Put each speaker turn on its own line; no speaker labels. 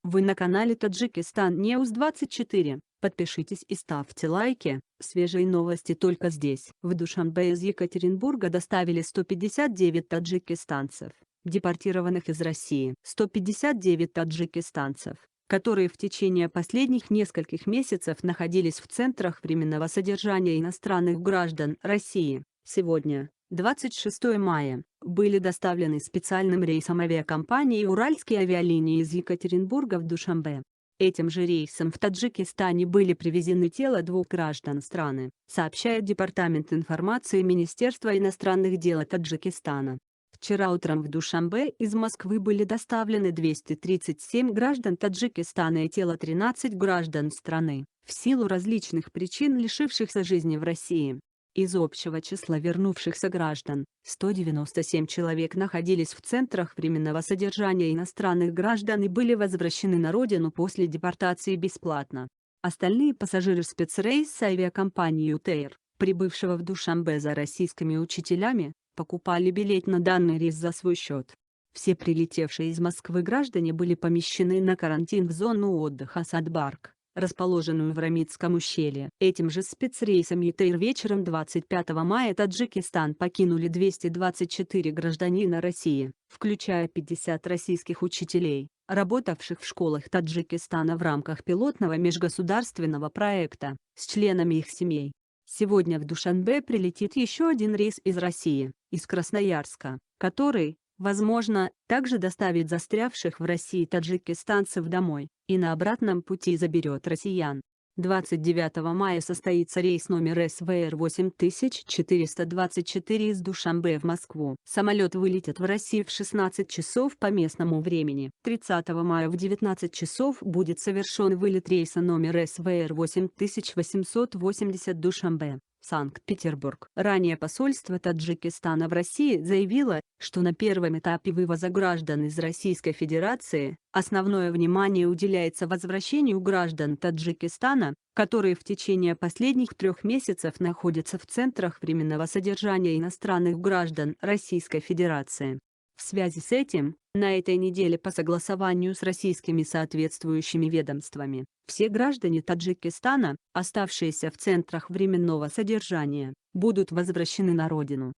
Вы на канале Таджикистан News 24. Подпишитесь и ставьте лайки. Свежие новости только здесь. В Душанбе из Екатеринбурга доставили 159 таджикистанцев, депортированных из России. 159 таджикистанцев, которые в течение последних нескольких месяцев находились в центрах временного содержания иностранных граждан России, сегодня, 26 мая, были доставлены специальным рейсом авиакомпании «Уральские авиалинии» из Екатеринбурга в Душанбе. Этим же рейсом в Таджикистане были привезены тела двух граждан страны, сообщает Департамент информации Министерства иностранных дел Таджикистана. Вчера утром в Душанбе из Москвы были доставлены 237 граждан Таджикистана и тело 13 граждан страны, в силу различных причин лишившихся жизни в России. Из общего числа вернувшихся граждан, 197 человек находились в центрах временного содержания иностранных граждан и были возвращены на родину после депортации бесплатно. Остальные пассажиры спецрейса авиакомпании «ЮТЭЙР», прибывшего в Душанбе за российскими учителями, покупали билет на данный рейс за свой счет. Все прилетевшие из Москвы граждане были помещены на карантин в зону отдыха Садбарк, расположенную в Рамитском ущелье. Этим же спецрейсом ЮТЭЙР вечером 25 мая Таджикистан покинули 224 гражданина России, включая 50 российских учителей, работавших в школах Таджикистана в рамках пилотного межгосударственного проекта, с членами их семей. Сегодня в Душанбе прилетит еще один рейс из России, из Красноярска, который, возможно, также доставит застрявших в России таджикистанцев домой, и на обратном пути заберет россиян. 29 мая состоится рейс номер СВР 8424 из Душанбе в Москву. Самолет вылетит в Россию в 16 часов по местному времени. 30 мая в 19 часов будет совершен вылет рейса номер СВР 8880 Душанбе, Санкт-Петербург. Ранее посольство Таджикистана в России заявило, что на первом этапе вывоза граждан из Российской Федерации основное внимание уделяется возвращению граждан Таджикистана, которые в течение последних 3 месяцев находятся в центрах временного содержания иностранных граждан Российской Федерации. В связи с этим, на этой неделе по согласованию с российскими соответствующими ведомствами, все граждане Таджикистана, оставшиеся в центрах временного содержания, будут возвращены на родину.